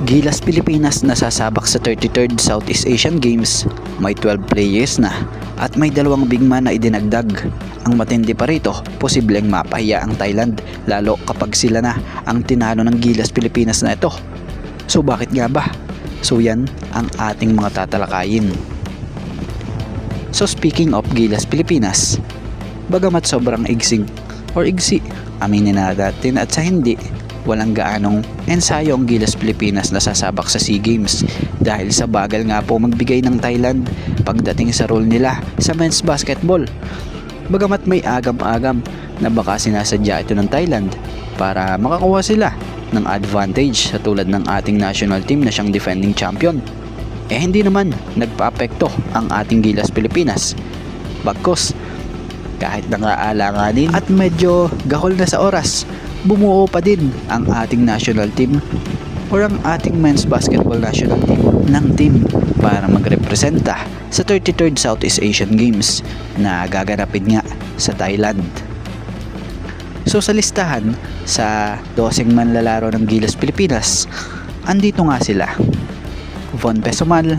Gilas Pilipinas nasasabak sa 33rd Southeast Asian Games, may 12 players na at may 2 bigman na idinagdag. Ang matindi pa rito, posibleng mapahiya ang Thailand lalo kapag sila na ang tinalo ng Gilas Pilipinas na ito. So bakit nga ba? So yan ang ating mga tatalakayin. So speaking of Gilas Pilipinas, bagamat sobrang igsi, aminin na natin at sa hindi, walang gaanong ensayo ang Gilas Pilipinas na sasabak sa SEA Games dahil sa bagal nga po magbigay ng Thailand pagdating sa role nila sa men's basketball. Bagamat may agam-agam na baka sinasadya ito ng Thailand para makakuha sila ng advantage sa tulad ng ating national team na siyang defending champion. Hindi naman nagpa-apekto ang ating Gilas Pilipinas. Bagkus, kahit nangaalanganin at medyo gahol na sa oras, bumuo pa din ang ating national team or ang ating men's basketball national team ng team para magrepresenta sa 33rd Southeast Asian Games na gaganapin nga sa Thailand. So sa listahan sa 12 manlalaro ng Gilas Pilipinas, andito nga sila: Von Pesumal,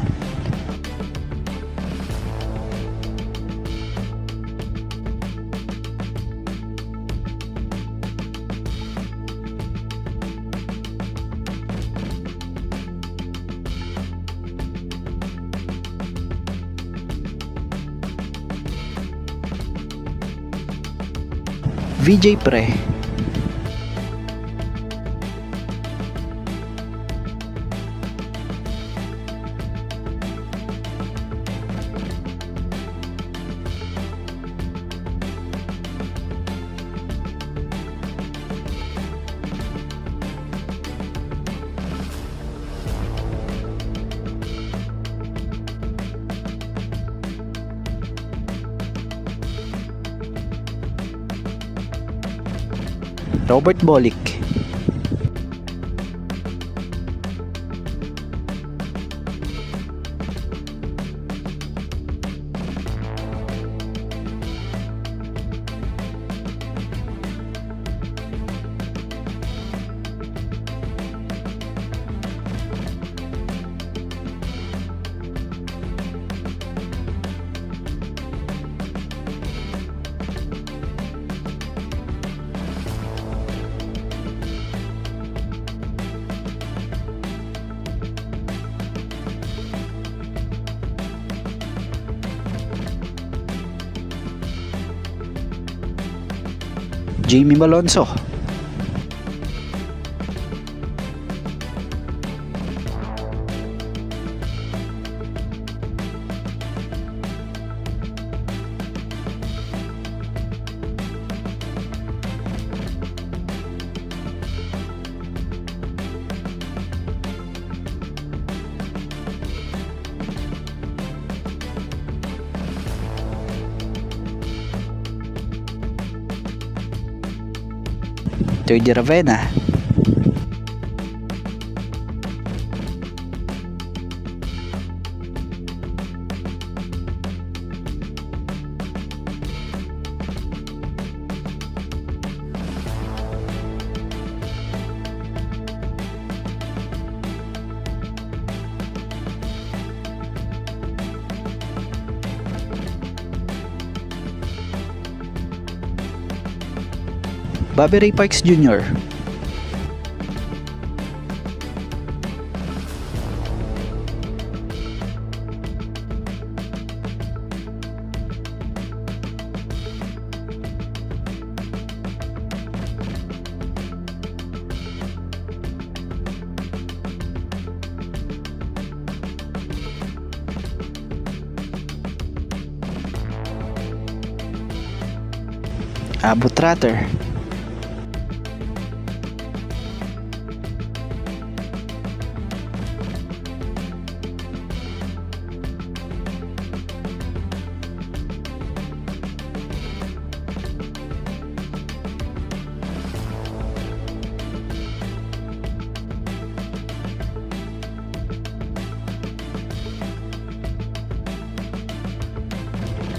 VJ Pre, Robert Bolick, Jamie Malonzo, Terdy Ravena, Bobby Ray Parks Jr., Abu Tratter,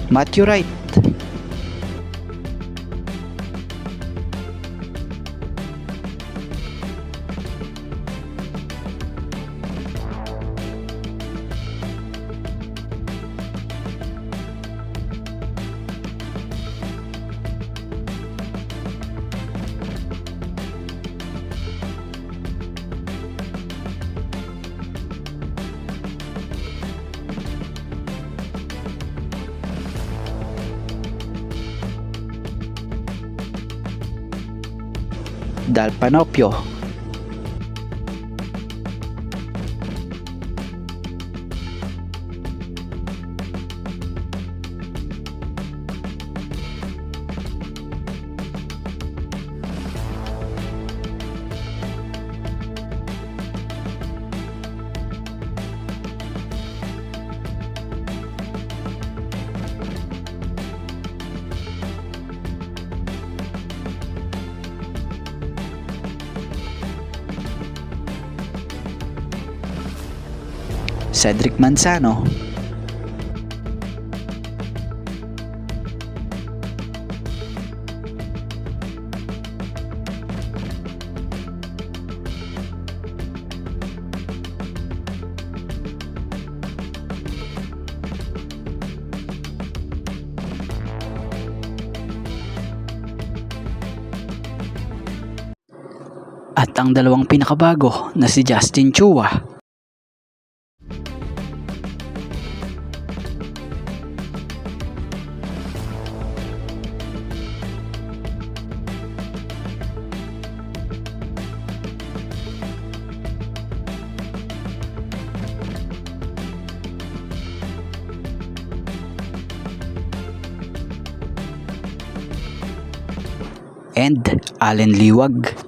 Matthew Wright, Dal Panopio. Cedric Manzano. At ang dalawang pinakabago na si Justin Chua and Allen Liwag.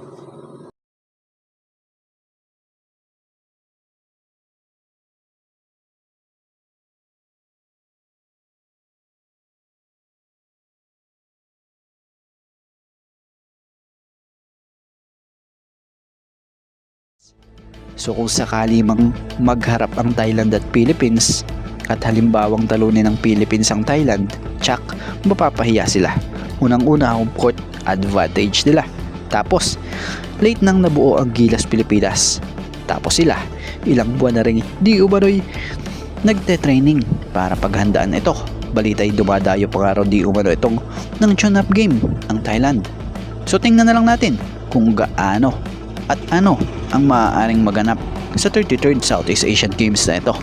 So kung sakali mang magharap ang Thailand at Philippines at halimbawang talunin ng Philippines ang Thailand, tsak, mapapahiya sila. Unang-una home court advantage nila. Tapos, late nang nabuo ang Gilas Pilipinas. Tapos sila, ilang buwan na rin di umano'y nagte-training para paghandaan ito. Balita'y dumadayo pa nga raw di umano itong ng tune-up game ang Thailand. So tingnan na lang natin kung gaano at ano ang maaaring maganap sa 33rd Southeast Asian Games na ito.